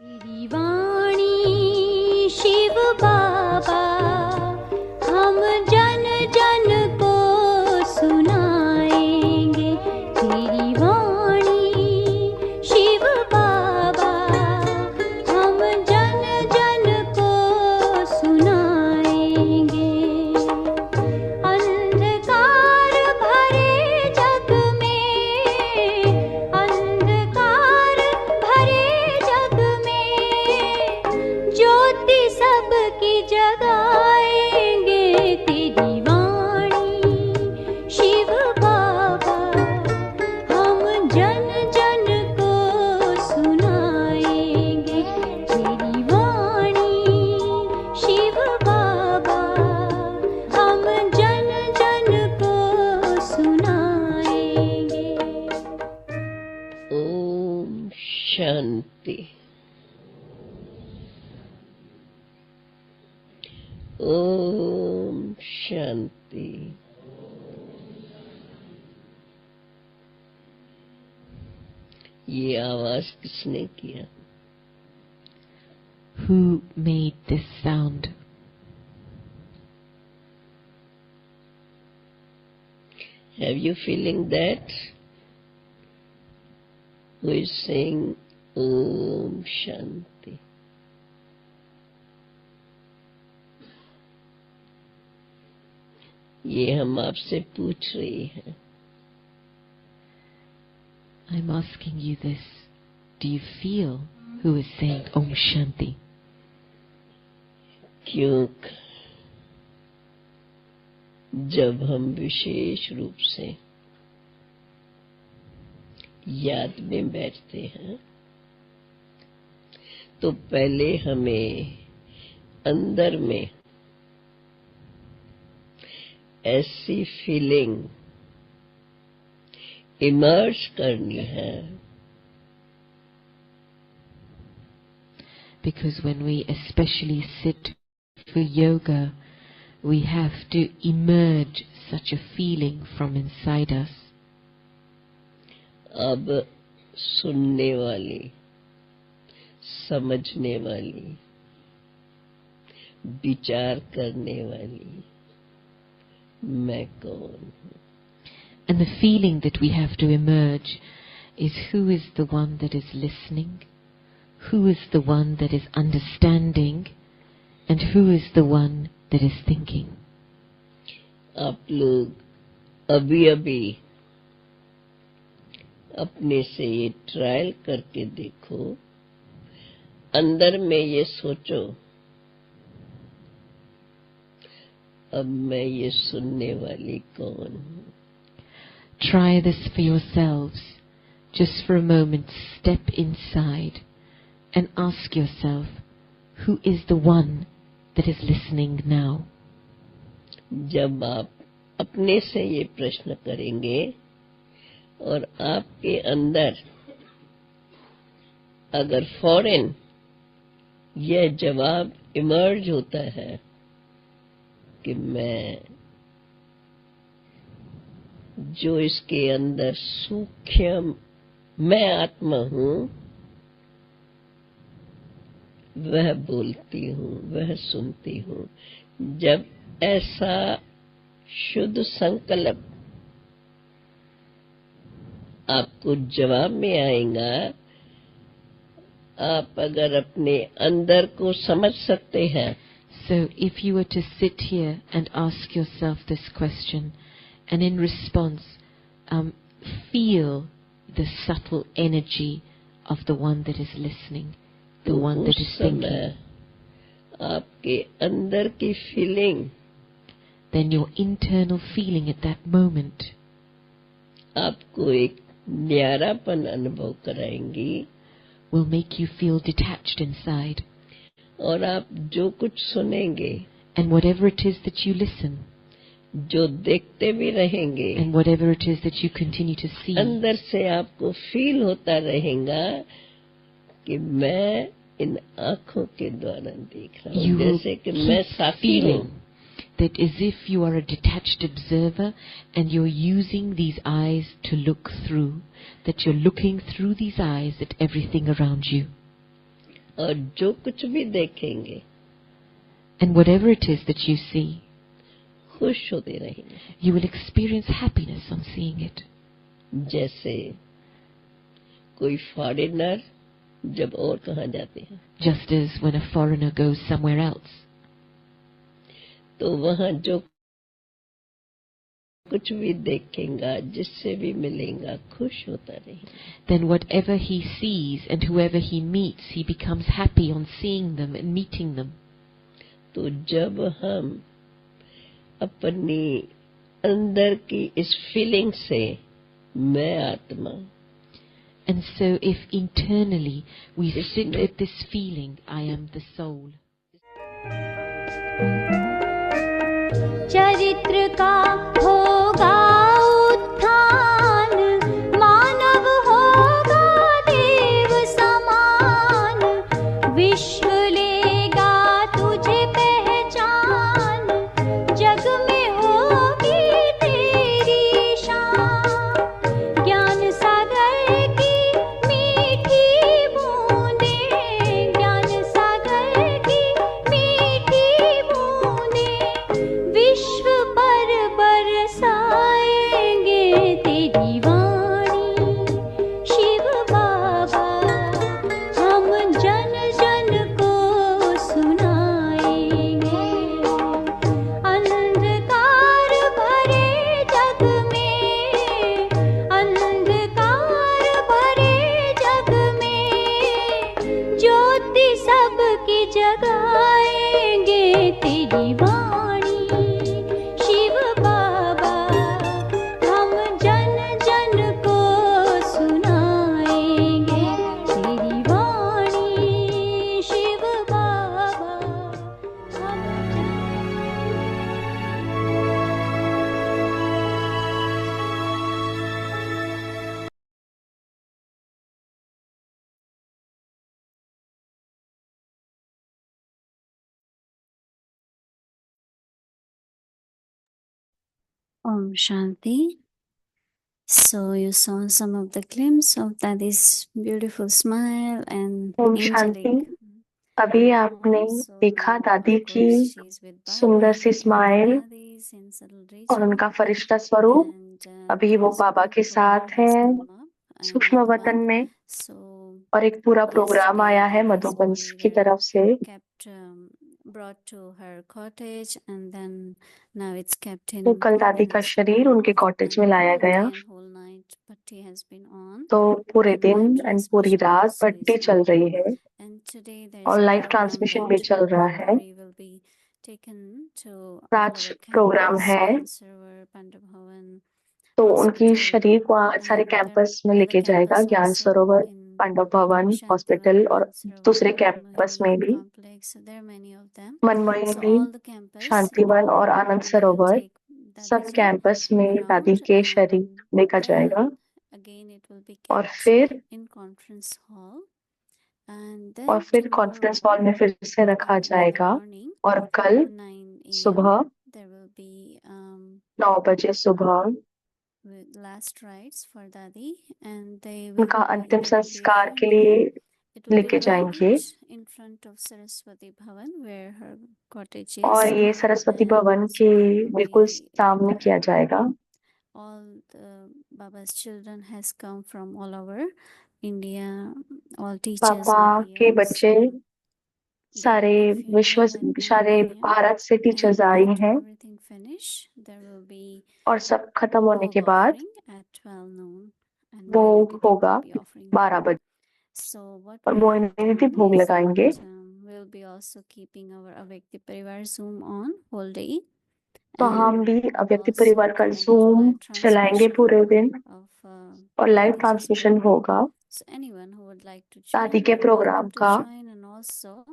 तेरी वाणी शिव बाबा हम जन जन को सुनाएंगे। तेरी वाणी शिव बाबा हम जन जन को सुनाएंगे। अंधकार भरे जग में, अंधकार भरे जग में ज्योति सबकी जगाएंगे। तेरी वाणी शिव बाबा हम जन जन को सुनाएंगे। तेरी वाणी शिव बाबा हम जन जन को सुनाएंगे। ओम शांति। ओम शांति। ये आवाज किसने किया? Who made this sound? Have you feeling that? Who is saying Om Shanti? ये हम आपसे पूछ रही हैं। I'm asking you this. Do you feel who is saying Om Shanti? क्यों? जब हम विशेष रूप से याद में बैठते हैं तो पहले हमें अंदर में ऐसी फीलिंग इमर्ज करनी है। Because when we especially sit for yoga, we have to emerge such a feeling from inside us. अब सुनने वाली, समझने वाली, विचार करने वाली मैं कौन हूँ? And the feeling that we have to emerge is who is the one that is listening, who is the one that is understanding, and who is the one that is thinking. आप लोग अभी अभी अपने से ये trial करके देखो, अंदर में ये सोचो, अब मैं ये सुनने वाली कौन हूँ? Try this for yourselves. Just for a moment, step inside and ask yourself, who is the one that is listening now? जब आप अपने से ये प्रश्न करेंगे और आपके अंदर अगर फौरन यह जवाब इमर्ज होता है कि मैं, जो इसके अंदर सूक्ष्म मैं आत्मा हूँ, वह बोलती हूँ, वह सुनती हूँ। जब ऐसा शुद्ध संकल्प आपको जवाब में आएगा, आप अगर अपने अंदर को समझ सकते हैं। So if you were to sit here and ask yourself this question, and in response feel the subtle energy of the one that is listening, the one that is thinking, आपके अंदर की feeling, then your internal feeling at that moment आपको एक न्यारापन अनुभव कराएंगी will make you feel detached inside. और आप जो कुछ सुनेंगे, And whatever it is that you listen, जो देखते भी रहेंगे, and whatever it is that you continue to see, अंदर से आपको फील होता रहेगा कि मैं इन आँखों के द्वारा देख रहा हूँ, you will जैसे कि मैं keep साथी हूँ। feeling that as if you are a detached observer and you're using these eyes to look through, that you're looking through these eyes at everything around you. और जो कुछ भी देखेंगे And whatever it is that you see, खुश होते रहेंगे। you will experience happiness on seeing it. जैसे कोई फॉरेनर जब और कहाँ जाते हैं Just as when a foreigner goes somewhere else, तो वहाँ जो कुछ भी देखेगा, जिससे भी मिलेगा, खुश होता रहेगा। then whatever he sees and whoever he meets, he becomes happy on seeing them and meeting them. तो जब हम अपनी अंदर की इस फीलिंग से मैं आत्मा, And so if internally we sit इसमें with this feeling, I am the soul, चरित्र का होगा उत्थान, मानव होगा देव समान, विश्व लेगा तुझे पहचान, जग में होगी तेरी शान। ज्ञान सागर की मीठी बूंदें, ज्ञान सागर की मीठी बूंदें, विश्व पर बरसाएंगे तेरी वाणी। शिव बाबा हम जन जन को सुनाएंगे, अंधकार भरे जग में, अंधकार भरे जग में, ज्योति सबकी जगाएंगे तेरी वाणी। शिव बाबा हम जन जन को सुनाएंगे तेरी वाणी। शिव बाबा हम Om Shanti. So you saw some of the glimpse of Dadi's beautiful smile and Om angelic शांति। अभी आपने So देखा now, दादी of की course, she's with सुंदर Baba see and smile Dadi is in subtle और region, उनका फरिश्ता स्वरूप। and अभी वो so बाबा big के साथ program has हैं come up in सूक्ष्म वतन Madhuban. में, So और एक पूरा प्रोग्राम yesterday आया है Dadi's मधुबंश body की were तरफ से। kept brought to her cottage, and then now it's kept तो in कल दादी का this शरीर उनके कॉटेज में लाया whole गया। day and whole night patti has been on, तो पूरे and दिन live एंड पूरी transmission रात also भट्टी is चल on. रही है And today there और is a live program transmission भी that चल रहा है। Gauri will be taken to all राज our प्रोग्राम campus, है, Gyan Sarovar, Pandav Bhavan, तो उनकी hospital, शरीर को सारे and कैंपस में other लेके जाएगा, campus ज्ञान also सरोवर, in पांडव भवन, हॉस्पिटल Shantivan, और Mansarovar, दूसरे कैंपस में Manmohini भी, complex. So there are many of them. So Manmohini, all the campus Shantivan और आनंद they will सरोवर, take सब Dadi ji कैंपस में दादी around, के and शरीर लेकर जाएगा। then again it will be और kept फिर in conference hall, and और then फिर कॉन्फ्रेंस हॉल tomorrow में फिर से रखा in the जाएगा। morning और कल 9 a.m. सुबह there will be 9 बजे सुबह with last rites for Dadi, and they उनका will be, अंतिम it will be संस्कार के right, लिए it will be लेके जाएंगे। right in front of Saraswati Bhavan where her cottage और is, ये सरस्वती and भवन so के there will बिल्कुल be सामने किया जाएगा। all the Baba's children has come from all over India, all teachers पापा are के here, बच्चे so there सारे will be विश्व, funeral at 9 सारे a.m. भारत से टीचर्स and आए after हैं, everything finish there will be और सब खत्म होने भोग के बाद offering at 12 noon, and वो Mohinity Devi होगा will be offering 12 bhog. बजे, So what और we have मोहिनी दीदी done भोग is लगाएंगे। that we'll be also keeping our Avyakti Parivar Zoom on whole day, तो and हम भी we'll अव्यक्ति also परिवार का connect to जूम live चलाएंगे transmission पूरे दिन, of और लाइव Dadi's ट्रांसमिशन program. होगा So anyone who would like to दादी join, के you're प्रोग्राम welcome to का। join, and also if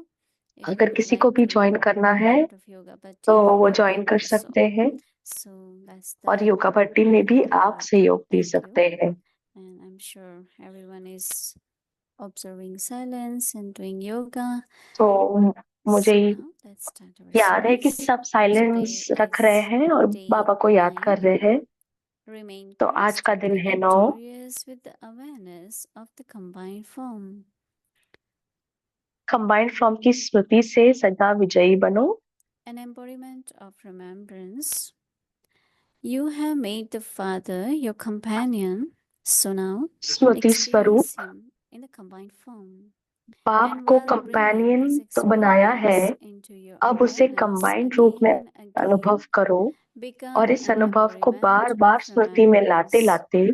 you अगर would किसी like को भी to ज्वाइन करना be है part of Yoga तो Bhatti, वो you ज्वाइन can कर also. सकते हैं, So that's और the योगा भट्टी में भी आप code. सहयोग दे Thank सकते you. हैं। And I'm sure everyone is observing silence and doing yoga. तो मुझे So now let's start our याद है कि service. सब साइलेंस Today रख रहे is हैं और day बाबा को याद 9. कर रहे हैं। Remain तो आज का दिन constantly है 9, victorious with the awareness of the combined form. Combined form की स्मृति से सदा विजयी बनो। An embodiment of remembrance. You have made the Father your companion, so now Smriti experience स्वरूप him in the combined form. बाप And को while bringing companion this तो बनाया है, experience into your अब उसे awareness कंबाइंड रूप में again and अनुभव again, करो और become इस an अनुभव को embodiment बार बार of स्मृति में लाते remembrance. लाते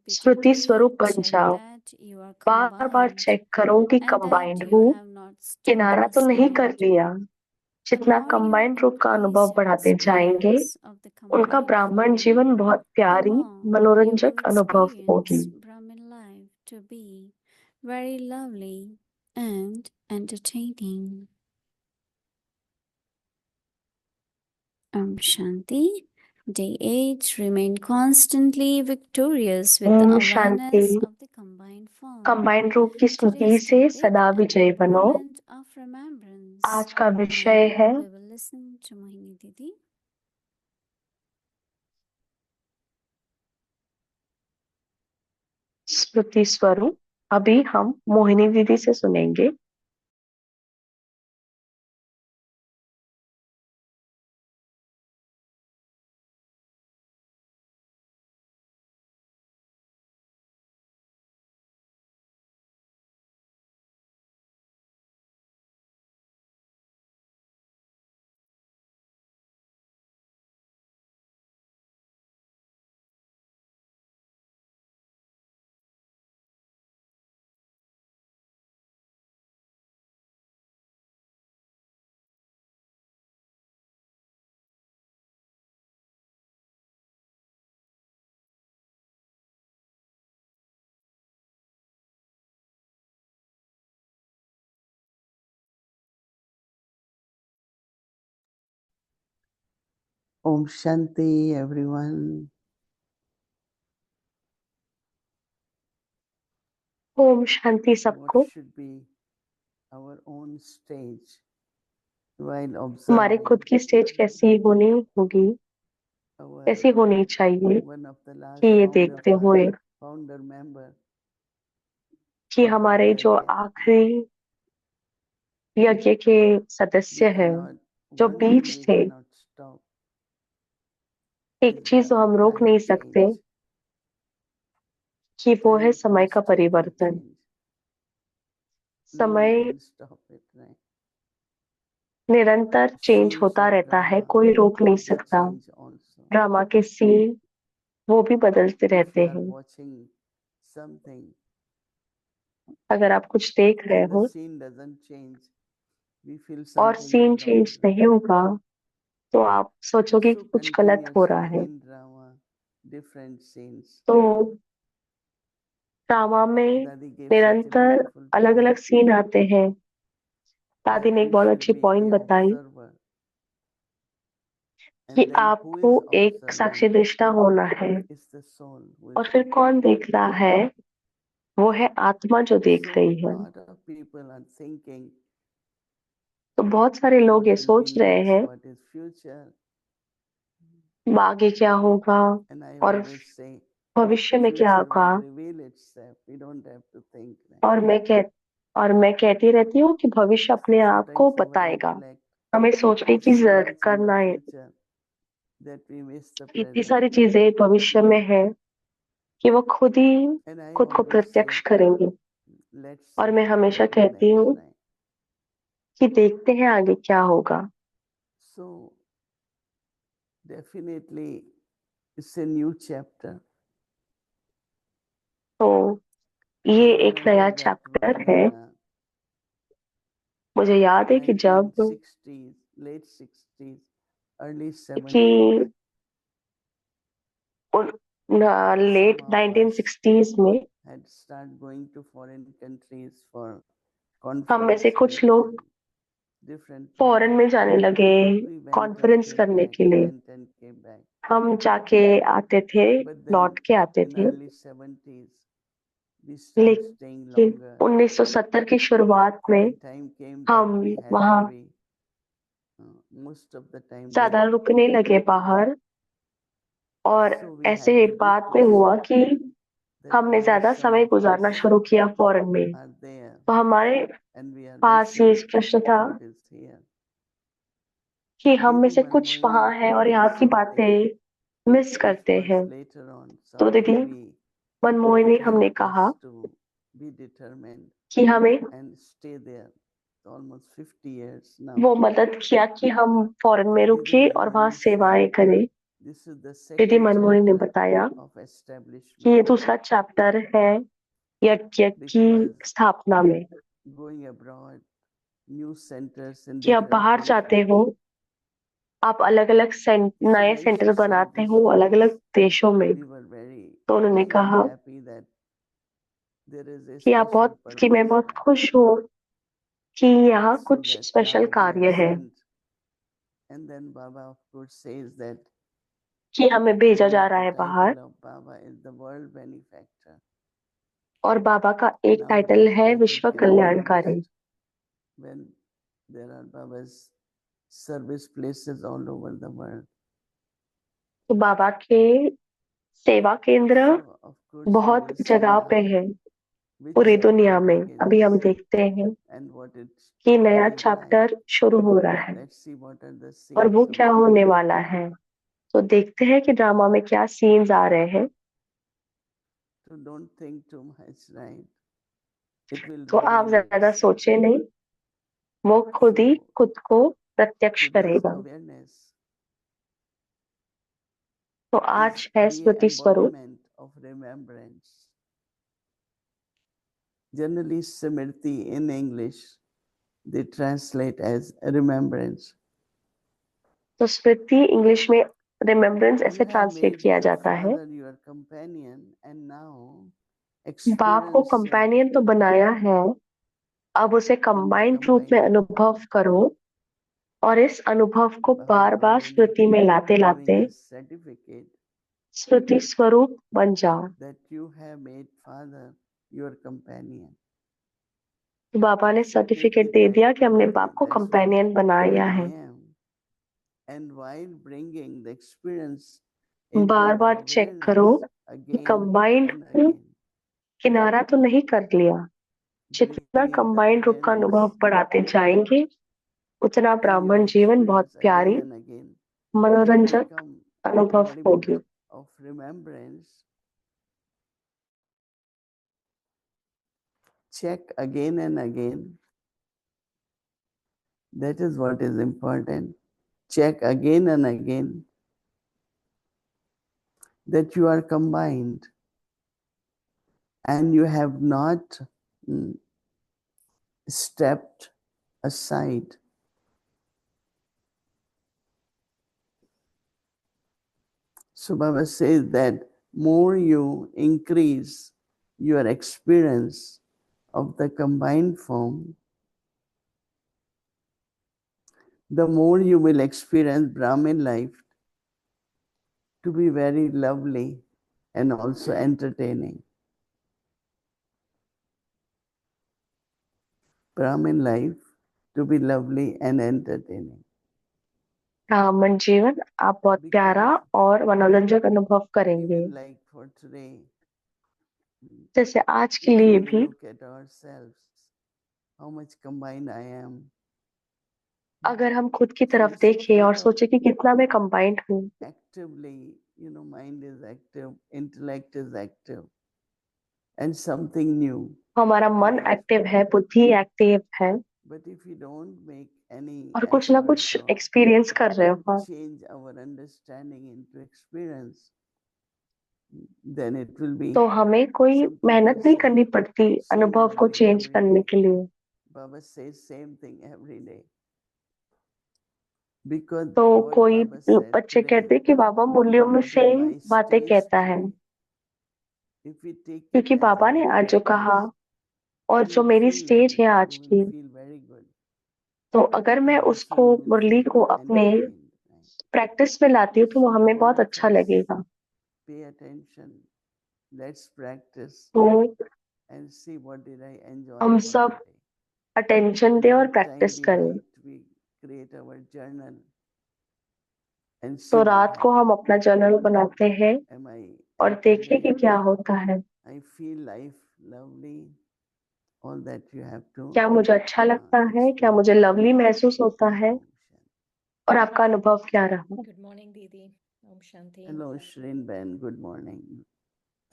स्मृति Repeatedly स्वरूप बन check जाओ। that you are बार बार combined चेक करो कि and that कंबाइंड you हूँ, have not किनारा stumbled तो नहीं कर aside. लिया। The जितना more you कंबाइंड रूप का increase अनुभव your बढ़ाते जाएंगे, experience of the उनका combined ब्राह्मण form, जीवन बहुत the प्यारी more you मनोरंजक will अनुभव होगी। experience Brahmin life to be very lovely and entertaining. Om Shanti. Day 8. Remain constantly victorious with the Om Shanti. awareness of the combined form. Combined रूप की स्मृति Today's से topic, सदा an विजयी बनो। embodiment of remembrance. आज का विषय Now है we will listen to Mohini Didi. स्मृति स्वरूप। अभी हम मोहिनी दीदी से सुनेंगे। Om Shanti, everyone. Om Shanti What सबको। should be our own stage while हमारी observing खुद की स्टेज कैसी होनी होगी, our कैसी होनी चाहिए one of the कि last ये देखते हुए founder member कि of the हमारे जो yajna. आखिरी यज्ञ के सदस्य We हैं, cannot, जो one बीच thing we थे, cannot stop एक is चीज the तो हम रोक time नहीं सकते change. कि वो है Time समय का constantly परिवर्तन। change. No one समय can stop it, right? निरंतर चेंज Scenes होता of रहता है, drama, कोई रोक नहीं they सकता। change also. ड्रामा के सीन वो भी बदलते If रहते you are हैं। watching something अगर आप कुछ देख रहे and the हो scene doesn't change, we feel और something सीन is wrong. चेंज नहीं होगा तो आप सोचोगे So कि कुछ गलत हो रहा continuously है। in drama, different scenes. तो ड्रामा में Dadi gave such a निरंतर beautiful अलग अलग point सीन आते हैं। दादी that ने एक we बहुत should अच्छी be पॉइंट the बताई observer. कि And then who आपको is एक साक्षी observing दृष्टा होना है is the soul who और is फिर कौन देख रहा है, वो है आत्मा जो देख so रही है। lot of people are thinking तो बहुत सारे लोग what ये will be सोच रहे next, हैं what is future. आगे क्या होगा And I और always say भविष्य में क्या future होगा। will reveal itself. We don't have to think. Right? और मैं कहती रहती हूँ कि भविष्य अपने आप को Sometimes our बताएगा, intellect हमें सोचने is की so much in the करना है। future that we miss the इतनी present. सारी चीजें भविष्य में है कि वो खुद ही And I खुद को always प्रत्यक्ष say, करेंगे। let's और see मैं हमेशा what is कहती next. हूँ Right? कि देखते हैं आगे क्या होगा। So definitely it's a new chapter. तो ये I एक नया remember that चैप्टर when है। in मुझे याद है कि जब 1960s, late 60s, early कि 70s, late some of us 1960s में had started going to foreign countries for हम में से कुछ conferences लोग and different फॉरेन में जाने लगे we went and conference came करने back, के लिए। went and came back. हम जाके आते थे, But then लौट के आते in थे। early 70s, we started staying लेकिन longer. 1970 की शुरुआत में When time came that हम we had वहाँ to be most of the time ज्यादा there. रुकने लगे बाहर। और So we ऐसे had the big बाद में हुआ question कि that हमने why ज्यादा some समय of गुजारना us शुरू किया फॉरेन में। are there तो हमारे and we are पास ये missing प्रश्न था what is here. कि हम में Didi से कुछ वहां Manmohini है और यहाँ की said things बातें मिस which करते much हैं। later on तो दीदी Saptavi मनमोहिनी हमने helped कहा us to be determined कि हमें and stay there almost 50 years now. वो मदद किया कि हम फॉरेन में Didi रुके और वहां Manmohini सेवाएं said करें। this is the दीदी second मनमोहिनी ने chapter बताया of कि ये establishment दूसरा चैप्टर है यज्ञ की because स्थापना में, going abroad, new centers in कि आप different बाहर जाते हो, countries. आप अलग अलग नए Ishinaisha सेंटर said बनाते this हो to अलग us. अलग देशों में। We were very तो उन्होंने कहा happy that there is a कि आप special बहुत कि मैं purpose बहुत here. खुश हूँ कि यहाँ So कुछ that स्पेशल now we कार्य are है sent. And then Baba of course says that कि हमें भेजा one जा of रहा the है बाहर। title of Baba is the world benefactor. और बाबा का एक Now टाइटल that है title विश्व can be कल्याणकारी। used when there are Baba's service places all over the world. तो बाबा के सेवा केंद्र So of course we बहुत will see जगह पे now है which पूरी chapter दुनिया में। अभी हम begins देखते हैं and what it कि नया is like. चैप्टर शुरू हो रहा है Let's see what are the और वो scenes of क्या the होने drama. वाला है। तो देखते हैं कि ड्रामा में क्या सीन्स आ रहे हैं। So don't think too much, right? It will तो आप reveal ज्यादा itself. सोचे नहीं, वो खुद ही So खुद को प्रत्यक्ष today's करेगा। awareness तो is आज है the स्मृति स्वरूप। embodiment of remembrance. Generally, Smriti in English, they translate as remembrance. तो स्मृति इंग्लिश में रिमेम्बरेंस You ऐसे have ट्रांसलेट made किया your जाता है। father your companion and now बाप को experience him कंपेनियन तो बनाया है, अब उसे in the कंबाइंड रूप में combined form. अनुभव करो और इस अनुभव को Baba बार बार Bhavani स्मृति में लाते giving लाते a certificate स्मृति स्वरूप बन जाओ। that you have made father your companion. तो बाबा ने So take certificate it they like दिया कि हमने बाप okay, को that's what कंपेनियन बनाया I है। am. And while bringing the experience into बार the बार चेक करो awareness कि again कंबाइंड and हूँ, again, किनारा तो नहीं कर लिया। जितना bringing the कंबाइंड रूप का awareness अनुभव बढ़ाते जाएंगे उतना in your ब्राह्मण जीवन बहुत experience प्यारी again and again, it मनोरंजक become अनुभव embodiment होगी। of remembrance. Check again and again. That is what is important. Check again and again that you are combined and you have not stepped aside. So Baba says that more you increase your experience of the combined form, the more you will experience Brahmin life to be very lovely and also entertaining. Brahmin life to be lovely and entertaining. ब्राह्मण जीवन आप बहुत प्यारा Because और मनोरंजक अनुभव करेंगे। even like for today, जैसे आज के if लिए we भी look at ourselves, how much combined I am. अगर हम खुद की So तरफ it's देखें और kind of सोचे कि कितना मैं कंबाइंड हूँ। actively, mind is active, intellect is active, and something new. हमारा मन Right? एक्टिव है, बुद्धि एक्टिव है But if we don't make any और कुछ ना effort कुछ of एक्सपीरियंस कर रहे हो, change our understanding into experience, then it will be तो हमें कोई something मेहनत the नहीं same. करनी पड़ती Same अनुभव को only चेंज every करने day. के लिए। Baba says same thing every day. Because तो what कोई Baba said बच्चे today, कहते कि बाबा मूल्यों में that सेम my बातें stage कहता है, today, if we take it क्योंकि as बाबा ने our आज जो कहा practice, और we जो will मेरी feel स्टेज है lovely, आज we will की, feel very good, तो अगर मैं and also उसको we will मुरली feel को अपने entertained. Right? प्रैक्टिस में लाती हूँ तो वो So हमें all बहुत of अच्छा us लगेगा। pay attention, let's practice तो and see what did I enjoy हम for सब today. अटेंशन दें और Night time प्रैक्टिस we करें। write, we create our journal and see तो what रात को हम happens. अपना जर्नल बनाते हैं Am I और देखिए कि entertained? क्या होता है। I feel life lovely all that you have to क्या मुझे अच्छा लगता है, क्या मुझे experience. लवली महसूस होता है, Om Shanti. और आपका अनुभव क्या रहा? Good morning, Didi. Om Shanti. Hello, Shrin Ben. Good morning.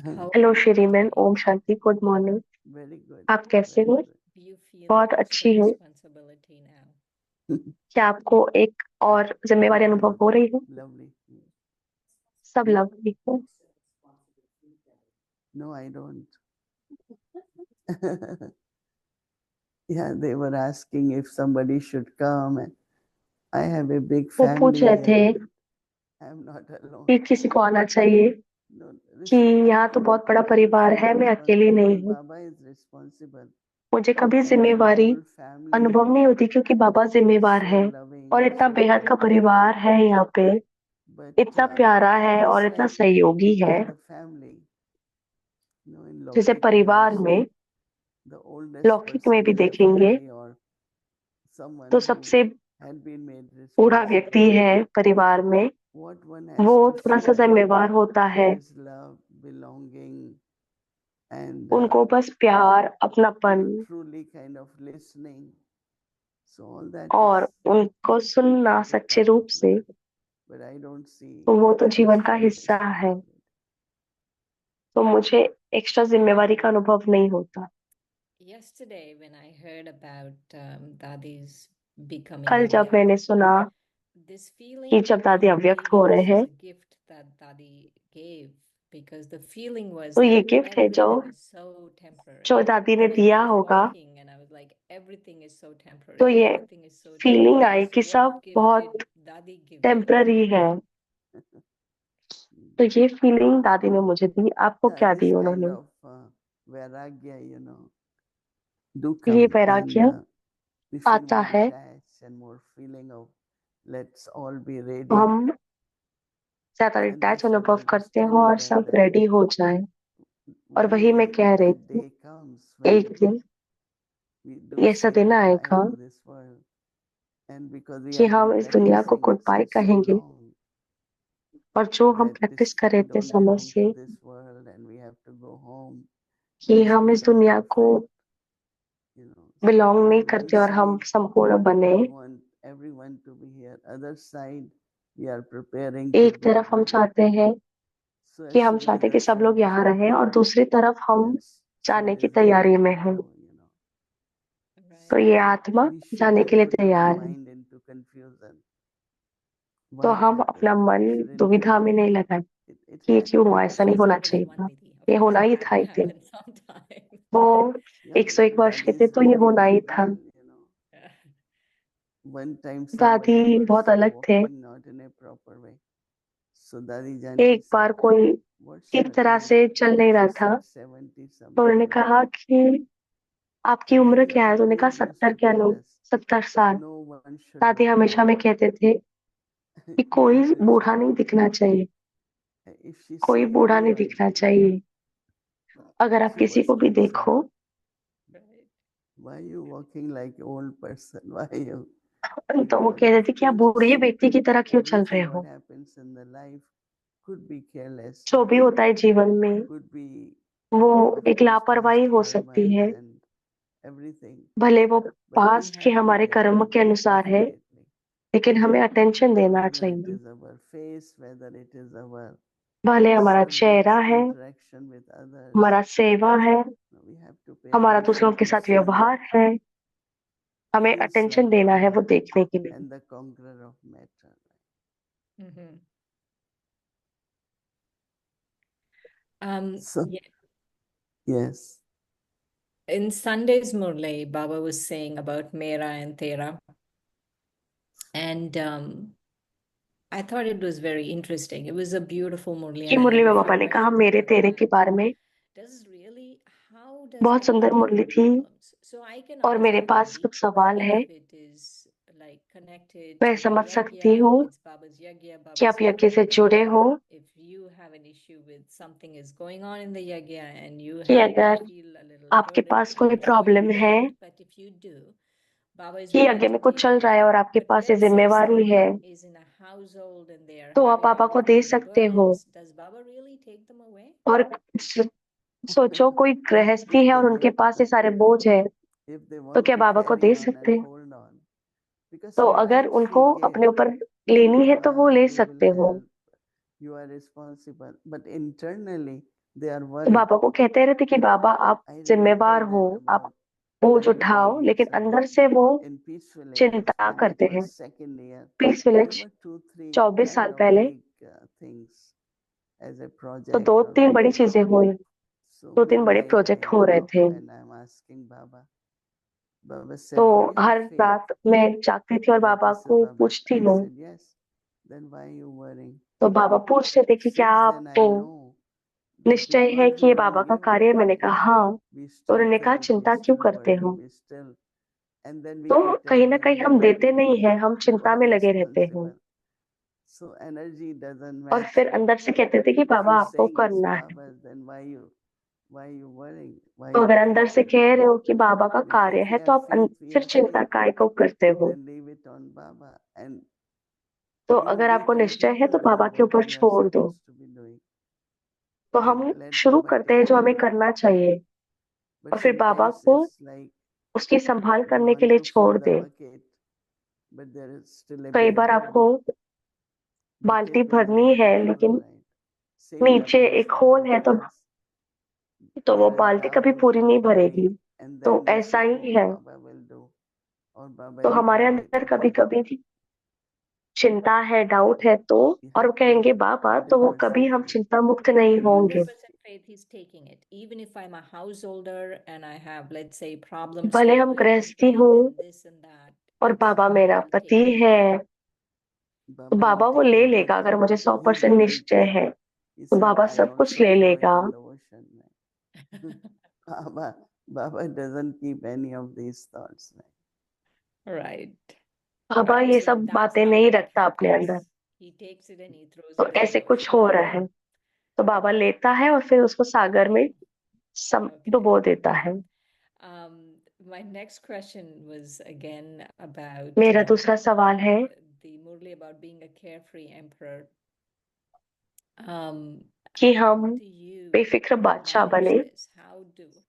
How hello are you Shriman, today? Om Shanti, good morning. Very good. आप कैसे Very हो? good. Do you feel बहुत an अच्छी extra हूँ। responsibility now? क्या आपको एक और जिम्मेवारी अनुभव हो रही है? Lovely. सब लवली है। No, I don't. Yeah, they were asking if somebody should come, and I have a big वो पूछ family. रहे थे And I'm not alone. कि किसी को आना चाहिए, No, कि यहाँ तो बहुत बड़ा परिवार है, मैं अकेली नहीं हूँ। Baba is responsible. मुझे कभी And the जिम्मेवारी whole family अनुभव नहीं होती, क्योंकि बाबा जिम्मेवार so है, loving, और इतना so बेहद का caring. परिवार है यहाँ पे, But इतना प्यारा है और just इतना like सहयोगी है। in the family, in जैसे Lokik परिवार also, में, the oldest लौकिक में person भी in the देखेंगे family or someone तो who सबसे had been made बूढ़ा व्यक्ति responsible, है परिवार में, what one वो has to थोड़ा सा feel जिम्मेवार होता है। is love, belonging, and उनको बस प्यार, अपनापन truly kind of listening. So all that और उनको सुनना is a सच्चे part रूप of से, life. But I don't see तो वो तो जीवन का extra हिस्सा है। responsibility. तो मुझे एक्स्ट्रा जिम्मेवारी का अनुभव नहीं होता। Yesterday, when I heard about Dadi's becoming कल जब Avyakt, मैंने सुना this कि feeling जब दादी अव्यक्त हो रहे this हैं, is a gift that Dadi gave, because the feeling was तो ये that गिफ्ट है everything is so temporary. जो दादी ने And I दिया was होगा। walking and I was like, everything is so temporary. तो ये Everything is so feeling temporary. I So कि what सब gift बहुत did Dadi give me? Temporary है। तो ये फीलिंग दादी ने मुझे दी। आपको Yeah, क्या this दी kind उन्होंने? of vairagya, do ये come, वैराग्य and we feel आता more है, attached and more feeling of let's all be तो ready. हम ज्यादा And detach that's what I अनुभव was करते हैं telling और them सब that रेडी हो जाए। और one वही मैं day कह रही that थी, day comes when एक दिन we do ये ऐसा say दिन goodbye आएगा to this world. And because we कि have हम been इस दुनिया को practicing goodbye since so कहेंगे, long और जो हम that प्रैक्टिस this कर रहे we थे don't समय belong से to this world and we have to go home, कि this हम इस become दुनिया को perfect. बिलोंग नहीं On one करते और हम side, संपूर्ण बने। we want everyone to be here. Other side, we are preparing to एक go तरफ हम back चाहते हैं so कि as to हम be चाहते in हैं the कि सब लोग यहाँ service of रहें, और God. दूसरी तरफ हम That's जाने soul की is तैयारी ready में to हैं। go. तो Right. ये आत्मा We should जाने के लिए not put our तैयार है। mind into confusion. तो Why हम happened? अपना मन It shouldn't दुविधा be. में नहीं लगाएं It कि ये क्यों happened. हुआ, It ऐसा नहीं was होना already चाहिए one, था। Didi. Of ये course, होना it ही had था to एक दिन। happen sometime. वो Yeah, 101 वर्ष के थे, Dadi's तो ये very होना ही था। different. One time दादी somebody was बहुत अलग थे। walking not in a proper way. So Dadi Janki एक said, बार कोई "What's ठीक your तरह age?" से चल नहीं रहा She था, said 70 तो उन्होंने something. कहा कि आपकी And उम्र she क्या है? तो उन्होंने कहा always used 70 to क्या tell लो, us, 70 साल। no one should दादी look हमेशा में old. कहते थे कि कोई बूढ़ा नहीं दिखना चाहिए, If she कोई saw बूढ़ा नहीं anyone, दिखना चाहिए। अगर आप she किसी was को भी concerned. देखो, Right. Why you walking like old person? Why you? तो वो कहते थे कि आप बूढ़े व्यक्ति की तरह क्यों चल रहे Everything हो। what happens in the life could be carelessness, जो भी होता है जीवन में, could be वो of एक course लापरवाही past हो सकती है, karmas and everything. भले वो But we पास्ट के have to हमारे be कर्म के attentive अनुसार है, definitely. लेकिन हमें अटेंशन देना Whether it चाहिए। is our face, whether it is our भले हमारा service, चेहरा है, interaction with others, हमारा सेवा है, we have to pay हमारा attention दूसरों के to साथ see the व्यवहार है, हमें feels अटेंशन like देना है God वो देखने के लिए। and the conqueror of matter. Mm-hmm. So Yeah. yes, In Sunday's Murli, Baba was saying about Mera and Tera. And I thought it was very interesting. It was a beautiful Murli, ये and I Murali have में a Baba few ने कहा questions मेरे about तेरे के that. बारे में, How does बहुत Baba सुंदर deal मुरली with थी। problems? So I can और मेरे understand, पास Didi, कुछ सवाल है, if it is like connected मैं to the समझ सकती yagya, हूँ it's Baba's yagya, कि आप Baba's यज्ञ से yagya. जुड़े हो, If you have an issue with something is going on in the yagya and you कि have you अगर feel a little आपके burdened, पास I'm कोई sure you प्रॉब्लम है don't, but if you do, Baba is कि willing यज्ञ to में कुछ take चल it रहा है up. और आपके But पास ये let's say जिम्मेवारी है, someone is in a household and they are तो आप having पापा को दे these सकते हो। burdens, does Baba really take them away? और स- सोचो कोई गृहस्थी है और उनके पास ये सारे बोझ है, If they तो want क्या to बाबा को carry दे on सकते and हैं? hold on, because तो अगर sometimes उनको we अपने get, ऊपर लेनी है तो वो Baba, ले you will सकते हो। help, you are responsible, but internally they are तो worried. बाबा को कहते रहते कि बाबा आप I remember जिम्मेवार हो, that आप about बोझ 20 उठाओ, लेकिन years ago अंदर से वो in Peace Village, चिंता when it करते हैं। was second year, peace there village were 2-3 24 साल kind of पहले big things as a तो project दो or तीन बड़ी whatever. चीजें हुई, So दो तीन बड़े midnight प्रोजेक्ट I हो रहे woke up थे। and I'm asking Baba. Baba said, तो "Do you have her faith रात मैं जागती थी और that बाबा this is को Baba?" पूछती I हूँ। said, "Yes." Then why are you worrying? तो बाबा पूछते थे कि क्या Since then I आपको know that निश्चय है because कि he ये didn't बाबा का give कार्य है? up, मैंने कहा हाँ। we तो still उन्होंने कहा think, we चिंता क्यों still करते worry, हो? we still, and then we तो keep कहीं ना telling कहीं him, हम "No, देते नहीं है, हम you चिंता are में लगे रहते हैं। responsible." So energy doesn't और match. फिर अंदर से कहते थे कि If बाबा you're आपको saying it's करना है। Baba's, then why you worrying? Why तो you अगर अंदर से thinking? कह रहे हो कि बाबा का कार्य If है we तो have आप faith, we फिर have चिंता faith. काय को करते हो? Then leave it on Baba. And तो you know, अगर we आपको निश्चय है continue तो बाबा doing के what ऊपर we are छोड़ दो। supposed to be doing तो and हम let शुरू Baba करते हैं take जो हमें over. करना चाहिए But और फिर बाबा sometimes को it's like उसकी संभाल we करने के want लिए to छोड़ fill the they. bucket, but there is still a कई big बार hole. आपको बाल्टी Bucket will भरनी never है, be full, लेकिन right? Same नीचे happens एक to होल our है, तो class. वो There is बाल्टी doubt कभी पूरी and नहीं worry, भरेगी। and तो then we ऐसा say, ही "Oh, है। Baba will do," or Baba तो is हमारे doing it अंदर कभी again. कभी चिंता है, डाउट है, तो You और have वो to कहेंगे have बाबा, तो वो 100% कभी हम faith. चिंता मुक्त नहीं होंगे। 100% faith he's taking it. Even if I'm a householder and I have, let's say, problems भले with हम my गृहस्थी husband हो and this and that, और बाबा Baba मेरा will take पति it. है, तो Baba will बाबा वो take ले लेगा। अगर everything. मुझे He 100% doesn't निश्चय care. है He तो said, बाबा "I सब कुछ also ले throw it लेगा। in the ocean." Baba doesn't keep any of these thoughts. Right. Baba Right. ये So सब that's बातें how नहीं it रखता अपने अंदर। happens. He takes it and he throws तो it in ऐसे the कुछ ocean. हो रहा है तो बाबा लेता है और फिर उसको सागर में Okay. डुबो देता है। My next question was again about मेरा दूसरा सवाल है the Murli about being a carefree emperor. कि How हम do you बेफिक्र बादशाह manage बने। this?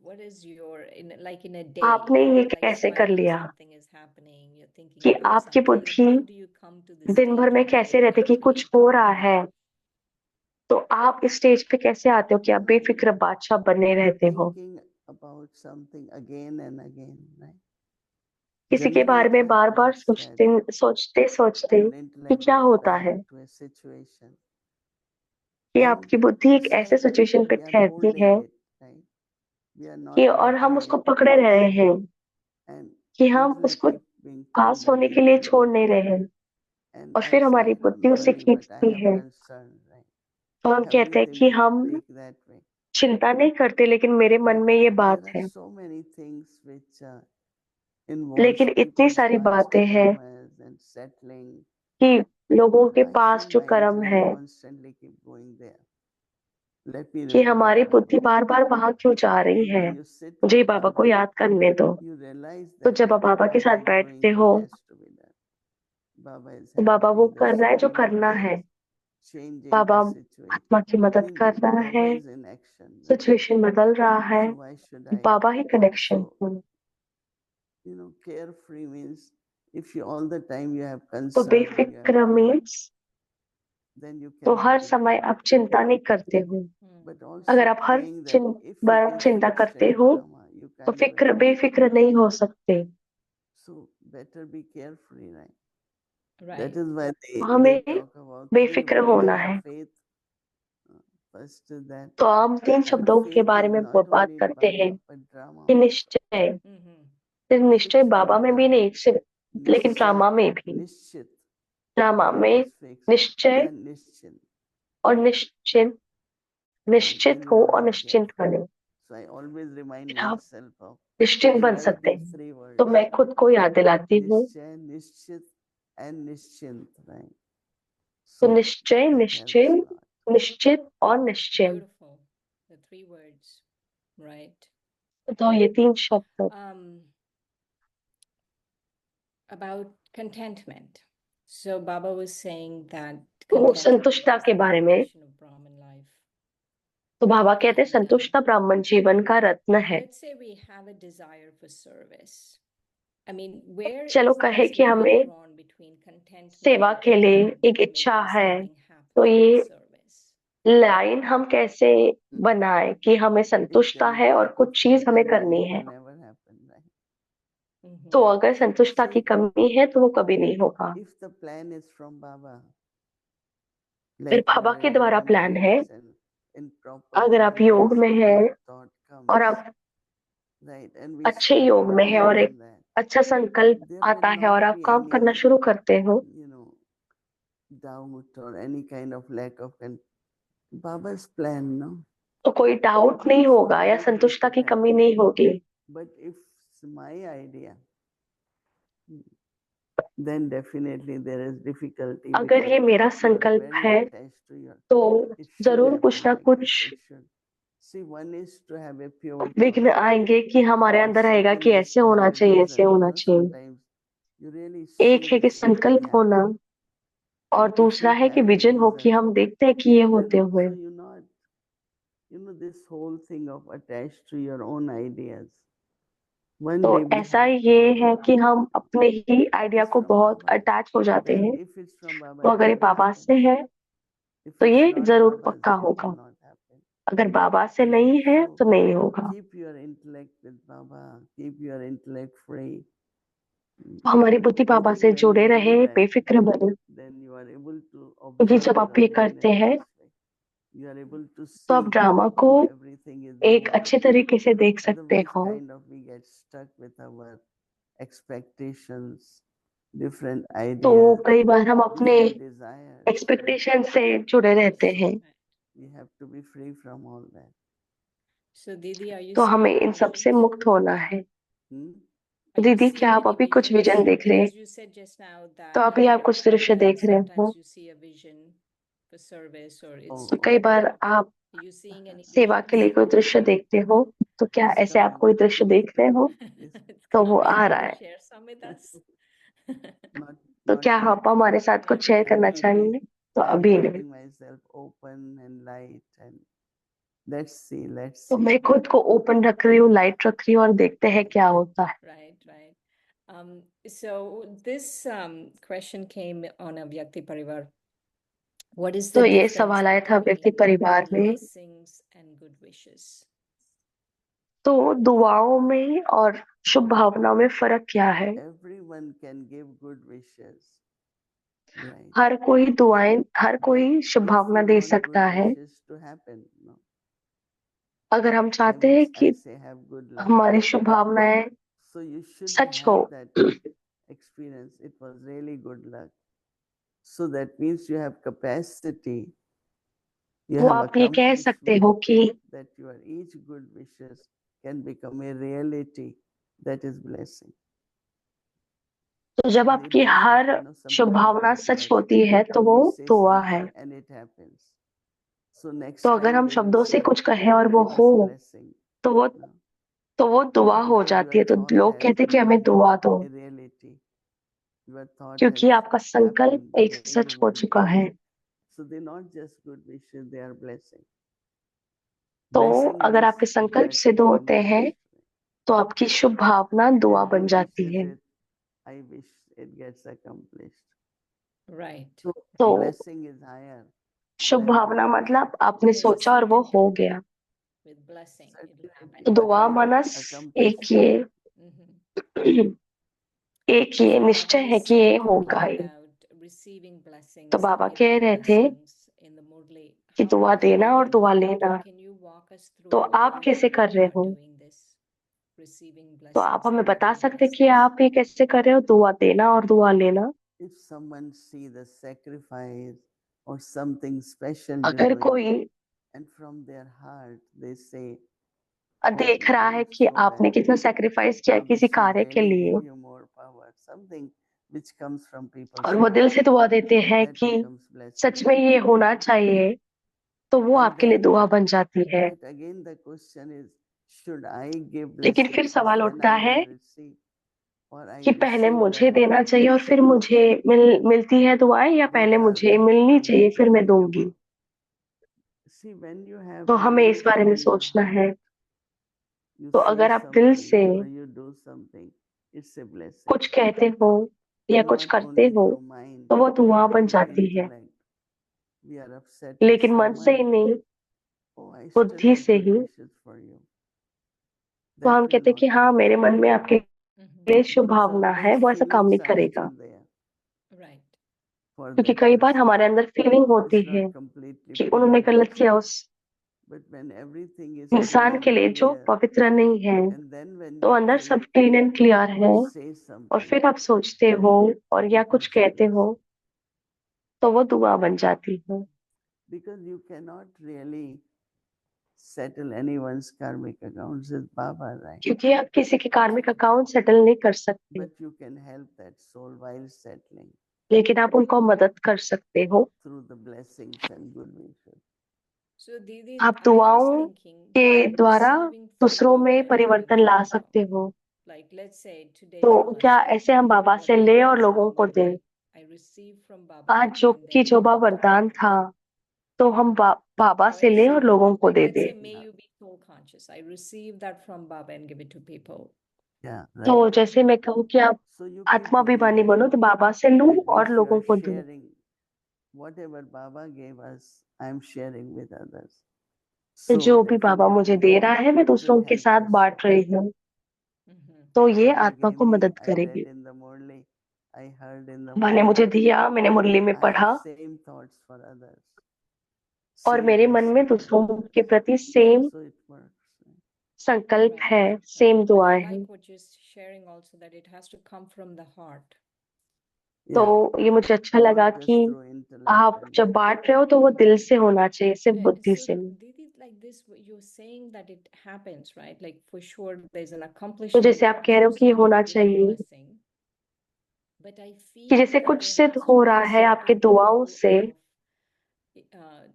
What is your in a day, आपने ये like कैसे कर suddenly लिया something is happening, you're thinking कि about आपकी something. बुद्धि How do you come to the दिन भर stage में of कैसे being रहते कि कुछ carefree? हो रहा है, तो आप इस स्टेज पे कैसे आते हो कि आप बेफिक्र बादशाह बने रहते हो? Thinking about something again and again, right? किसी के Generally, बारे it में बार बार happens that सोचते सोचते your कि intellect क्या gets होता है tied to a situation, कि and आपकी बुद्धि एक it's ऐसे like सिचुएशन पे we are ठहरती holding है it, right? We are कि not और हम letting उसको it पकड़े pass, रहे हैं and कि हम intellect उसको keep being पास pulled होने के again लिए and छोड़ again. नहीं रहे हैं And और I फिर say, हमारी बुद्धि "Don't उसे worry, but I खींचती have है। concern," right? तो हम Have कहते we हैं कि हम take that way? चिंता नहीं करते, लेकिन मेरे मन But में ये बात there are है। so many things which involves लेकिन इतनी people's सारी past बातें हैं karmas and settling. कि लोगों के Why पास should जो my कर्म है intellect constantly keep going there? Let me कि remember हमारी Baba. बुद्धि बार बार वहां क्यों जा रही And है, when you sit मुझे ही with बाबा को Baba, याद करने दो। you realize तो that जब आप बाबा के Baba साथ is बैठते doing हो what has to be done. Baba is तो बाबा वो helping the कर रहा है जो soul. करना Baba है। is changing Baba the situation. आत्मा की I मदद mean, कर रहा Baba है, is in action. Right? Situation बदल रहा है, So why should I? Baba he connection So, है। carefree means if you all the time you have तो concern, बेफिक्र मीन्स then you तो cannot हर be समय carefree. आप चिंता नहीं करते हो। But अगर also आप हर saying that if bar it is चिंता fixed करते in हो karma, you तो can't do it. बेफिक्र नहीं हो सकते। So better be carefree, right? Right. That is why they हमें talk about बेफिक्र 3 words होना of है। faith. First is that तो हम 3 our शब्दों के faith बारे is में not बात only in करते हैं Baba, but drama कि also. निश्चय, सिर्फ निश्चय Fixed बाबा in में भी karma. नहीं, सिर्फ लेकिन ड्रामा में भी। Nishchit. ड्रामा Karma में is fixed. निश्चय Then nischint. और निश्चिंत, निश्चित Then हो you और remain निश्चिंत carefree. बने, So I always remind आप myself of निश्चिंत I बन write सकते these हैं। 3 तो words. मैं खुद को याद दिलाती हूँ। Nischay, nischit, and nischint, right? तो So निश्चय, that निश्चय, helps a lot. निश्चित और निश्चय। Beautiful. The 3 words. Right. तो ये 3 शब्द About contentment. So Baba was saying that तो contentment संतुष्टता is के the बारे में foundation of Brahman life. तो बाबा कहते हैं संतुष्ट ब्राह्मण जीवन का रत्न है। let's say we have a desire for service. I mean, where चलो is कहे this कि line हमें drawn between सेवा contentment के लिए and एक इच्छा making है, something तो happen ये with service? लाइन हम कैसे बनाए कि हमें It संतुष्टता है cannot, और if कुछ चीज हमें then करनी it है। will never happen, right? तो Mhm. अगर संतुष्टता की See, कमी है तो वो कभी नहीं होगा। if the plan is from Baba, फिर like you बाबा are के in द्वारा one प्लान है, place and in proper अगर आप alignment, योग में some हैं good thought और comes, आप right? And we अच्छे start योग में हैं working और एक on that. अच्छा संकल्प There will आता है और not आप be काम करना any, शुरू करते हो, doubt or any kind of lack of Baba's plan, no? तो कोई डाउट नहीं So होगा या good will संतुष्टता की should कमी happen. नहीं होगी। But if it's my idea, then definitely there is difficulty अगर because ये मेरा you are संकल्प very है attached to your. तो It should जरूर कुछ happen ना like कुछ this. It should. See, one is to have a pure विघ्न thought, आएंगे कि हमारे and अंदर आएगा second कि is ऐसे to have होना a चाहिए, ऐसे vision. होना No, चाहिए। sometimes you really एक see है कि that something संकल्प होना happening, और and if दूसरा you है कि have a विजन हो कि vision, हम देखते हैं कि ये then होते हुए। also this whole thing of attached to your own ideas. One तो day we ऐसा have, ये है कि हम अपने ही आइडिया it's को from बहुत Baba. अटैच हो जाते Then हैं, if it's from Baba, तो it अगर ये will बाबा happen. से है If तो it's ये not जरूर Baba's, पक्का it होगा, will not happen. अगर बाबा से नहीं है So तो नहीं होगा। keep your intellect with Baba. Keep your intellect free. तो हमारी बुद्धि बाबा I think से when जुड़े you do रहे, that, बेफिक्र बने, then you are able to क्योंकि observe जब आप ये drama in a करते हैं nice way. You are able to तो आप see ड्रामा को how everything is एक moving. अच्छे तरीके से देख सकते Otherwise, हो। kind of we get stuck with our expectations, different तो ideas. कई बार हम We अपने have desires. एक्सपेक्टेशन से जुड़े रहते हैं, We have to be free from all that. So, Didi, are you तो हमें seeing इन सब से visions? मुक्त होना है। Hmm? Are you दीदी क्या seeing आप any अभी कुछ visions? विजन देख रहे हैं? Because you said just now तो that अभी आप कुछ दृश्य देख रहे हो। sometimes you see a vision for service or it's Oh, कई बार आप are you seeing any सेवा के लिए visions? कोई दृश्य देखते हो, तो क्या it's ऐसे आप coming. कोई दृश्य देख रहे हो? It's तो वो coming. आ Can रहा you है। share some with us? Not, तो not क्या yet. आप हमारे साथ कुछ शेयर करना Actually, चाहेंगे? तो I'm अभी नहीं। keeping myself open and light, and let's see. तो मैं खुद को ओपन रख रही हूँ, लाइट रख रही हूँ और देखते हैं क्या होता है। Right, right. So this question came on a Vyakti Parivar. What is the तो ये difference सवाल आया था व्यक्ति between परिवार में, blessings and good wishes? तो दुआओं में और शुभ भावनाओं में फर्क क्या है? Everyone can give good wishes, right? हर कोई हर But कोई शुभ if Bhavna you they want सकता good है। wishes to happen, no, अगर हम I चाहते हैं I कि say have good luck. हमारी शुभ भावनाएं So you should सच हो, have that experience. It was really good luck. So that means you have capacity. You तो have आप ये कह सकते accomplishment हो कि that your each good wishes can become a reality. That is blessing. तो जब And it आपकी does her happen. No, some Shubh people Bhavna come to such us. होती है तो वो We say दुआ है। something and it happens. So next तो अगर time हम they will शब्दों से say, कुछ कहें और वो give हो us blessing. तो वो No? तो वो दुआ हो Because जाती your है। तो thought लोग has कहते हैं कि हमें become दुआ दो, a reality. Your thought क्योंकि has आपका happened संकल्प एक in सच the हो world. चुका है। So they're not just good wishes, they are blessing. तो Blessing अगर means आपके संकल्प that सिद्ध होते हैं accomplishment. तो आपकी शुभ भावना दुआ And बन good जाती wishes, है। I wish it gets accomplished. Right. तो Blessing is higher Shubh than Bhavna good मतलब आपने There's a सोचा और वो हो certainty गया। with blessing. It'll wish. happen. तो दुआ But मानस एक accomplishment. ये Mhm. एक ये So निश्चय Baba है was कि ये talking होगा ही। about receiving तो blessings बाबा and कह giving रहे थे blessings in the Murli. कि दुआ देना और can दुआ you लेना। can you walk us तो through आप how कैसे कर रहे you are हो? doing this? Receiving तो आप blessings हमें and बता giving सकते कि blessings. आप ये कैसे कर रहे हो, दुआ देना और दुआ लेना? If someone see the sacrifice or something special you're अगर doing, कोई and from their heart they say, देख you रहा do है it कि so आपने well. कितना सेक्रीफाइस किया I है किसी wish you'd कार्य के really लिए, give you more power. Something which comes from people's और वो heart. दिल से दुआ देते हैं That कि becomes blessing. सच में ये होना चाहिए, तो वो And आपके लिए then, दुआ बन जाती है। but again the question is, should I give लेकिन फिर blessings सवाल then उठता I है will receive, or I कि पहले receive मुझे them? देना चाहिए और फिर मुझे मिलती है दुआएं, या Both पहले are मुझे मिलनी चाहिए फिर मैं दूंगी? See, when you have तो हमें इस feelings बारे में from your सोचना है। heart, you तो say अगर आप दिल से something or you do something, it's a blessing. कुछ कहते हो या कुछ Not करते only हो through mind, तो वो धुआं बन through जाती है, intellect. We are upset with लेकिन मन से ही someone. नहीं, Oh, I still बुद्धि have से good he. wishes for you. तो हम That will कहते हैं कि not हाँ, work. मेरे मन में आपके लिए शुभ So भावना है, those वो ऐसा काम feelings नहीं are करेगा। still there Right. for क्योंकि that कई बार person. हमारे अंदर फीलिंग होती It's है not completely कि उन्होंने pure. गलत किया उस But when everything is इंसान clean के and लिए जो clear, पवित्र नहीं है, and then when तो you अंदर think सब क्लीन एंड क्लियर है, or say और something, फिर आप सोचते हो और या it कुछ becomes a कहते हो blessing. तो वो दुआ बन जाती है। Because you cannot really settle anyone's karmic accounts with Baba, right? क्योंकि आप किसी के कार्मिक अकाउंट सेटल नहीं कर सकते, But you can help that soul while settling लेकिन आप उनको मदद कर सकते हो through the blessings and good wishes. So, Didi, आप I was दुआओं thinking के that द्वारा receiving from दूसरों Baba में and परिवर्तन giving to ला people. सकते हो। Like, let's say today's तो क्या Kalasha, ऐसे हम बाबा से whatever ले और is लोगों को दें? I receive from Baba आज जो and की then Joba give it to वरदान people. था, तो हम बाबा Or से ले else, और लोगों को like, दे let's दें। say, may you be soul conscious. I receive that from Baba and give it to people. Yeah, तो right. जैसे मैं कहूँ कि आप So you keep आत्माभिमानी doing that. बनो, तो बाबा से लूं At और least you लोगों are को दूं। sharing whatever Baba gave us. I am sharing with others. तो So जो भी बाबा मुझे definitely दे रहा है, मैं it will दूसरों के help साथ us. बांट रही हूँ, Mhm. तो ये Baba आत्मा gave को me, मदद I करेगी। read in the Murli, I heard in the बाबा ने मुझे Murli, दिया, मैंने मुरली में I पढ़ा, have same thoughts for others. और Same मेरे मन में blessing for दूसरों others. के प्रति सेम So it works. संकल्प Right, है, right. सेम But I दुआएं हैं। like what you're sharing also, that it has to come from the heart. तो Yeah, ये मुझे अच्छा लगा not कि just through intellect आप and जब बांट रहे हो तो वो दिल से होना चाहिए, सिर्फ बुद्धि So, से नहीं। Didi, like this, you're saying that it happens, right? Like for sure, there's an तो accomplishment जैसे आप कह रहे हो कि ये associated होना with the चाहिए, blessing. But I कि feel जैसे that कुछ there सिद्ध has हो to be रहा a है आपके certain दुआओं level से, of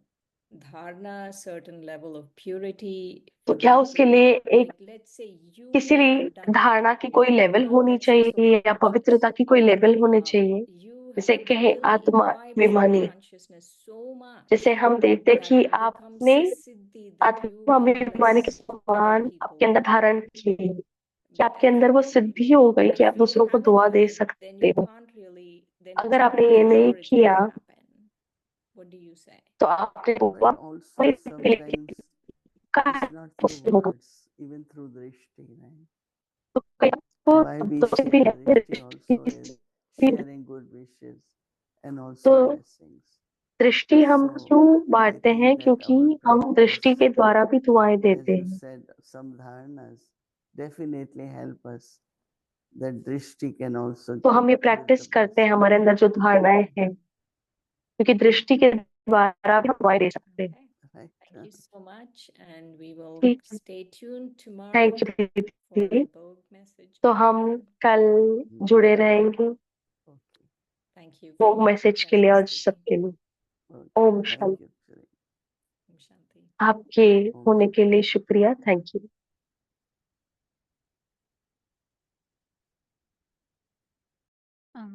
dharna, certain level of purity तो for क्या that उसके to, लिए एक like, let's say you किसी may भी have done it, धारणा की कोई लेवल होनी let's say soul चाहिए या conscious. पवित्रता की कोई लेवल होनी चाहिए। You जैसे have कहे really आत्मा imbibed soul अभिमानी, consciousness so much जैसे हम देखते हैं that कि it becomes आपने a siddhi that you आत्मा can अभिमानी के bless other समान आपके people. अंदर धारण की, कि But आपके अंदर वो सिद्धि हो गई कि आप if you दूसरों को haven't दुआ done दे it, then सकते you हो। can't really, then अगर it's आपने not ये for नहीं sure it's किया, going to happen. What do you say? तो आपने but दुआ also नहीं sometimes का it's not through उससे होगा। words, even through drishti, right? तो कई आपको Why we तो भी share drishti also is दृष्टि sharing good wishes and also तो blessings. दृष्टि हम So क्यों I बांटते हैं? think that क्योंकि our हम दृष्टि practice, के द्वारा भी दुआएं as देते you हैं। said, some dharnas definitely help us. That drishti can also तो हम ये give the प्रैक्टिस करते हैं, blessing. हमारे अंदर जो धारणाएं हैं, क्योंकि दृष्टि के द्वारा भी हम दुआएं दे सकते हैं। Okay. Right? Thank you so much, and we will ठीक, stay tuned tomorrow thank for you the दीदी। Bog message तो हम coming in. कल जुड़े रहेंगे Okay. Thank you वो for your मैसेज के लिए और presence, Didi. सबके लिए। Okay. Om Thank Shanti. you. Shri. Om Shanti. आपके Om होने Shanti. के लिए शुक्रिया, thank you.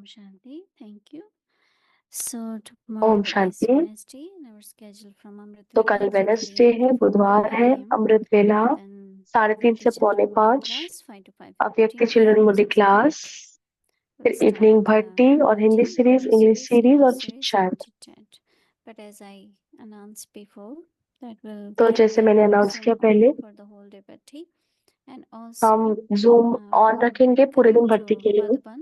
Shanti, thank you. So tomorrow Om is Shanti. Wednesday and our schedule from Amrit तो Vela कल 3 वेडनेसडे to है, 4 बुधवार है, 5 p.m. अमृत वेला Then 3:30 से Children Moody 4:45, class 5 to अव्यक्त 5:15 चिल्ड्रन p.m. मोडी क्लास, We'll फिर start इवनिंग भट्टी और Hindi bhakti, series, Hindi English series, series और English chit series and chat. chit chat. But as I announced before, that will तो keep जैसे the मैंने announce Zoom किया on पहले, for the whole day bhakti. And हम also zoom on we'll रखेंगे पूरे दिन connect भट्टी to के लिए। Madhuban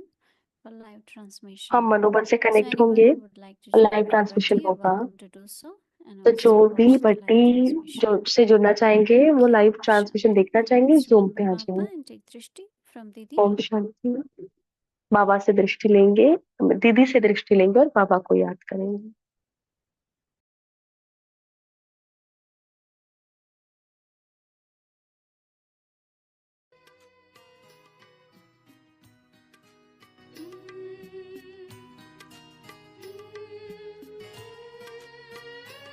for live transmission. हम मनोबल से So कनेक्ट anyone होंगे who would like to और join live for transmission bhakti, you're होगा। welcome to do so and तो जो also भी watch the live Bhatti transmission. जो से जुड़ना चाहेंगे वो लाइव ट्रांसमिशन Shanti. देखना चाहेंगे, Let's जूम पे remember आ Baba जाएंगे। and take drishti from Didi. Om Shanti. बाबा से दृष्टि लेंगे, दीदी से दृष्टि लेंगे और बाबा को याद करेंगे।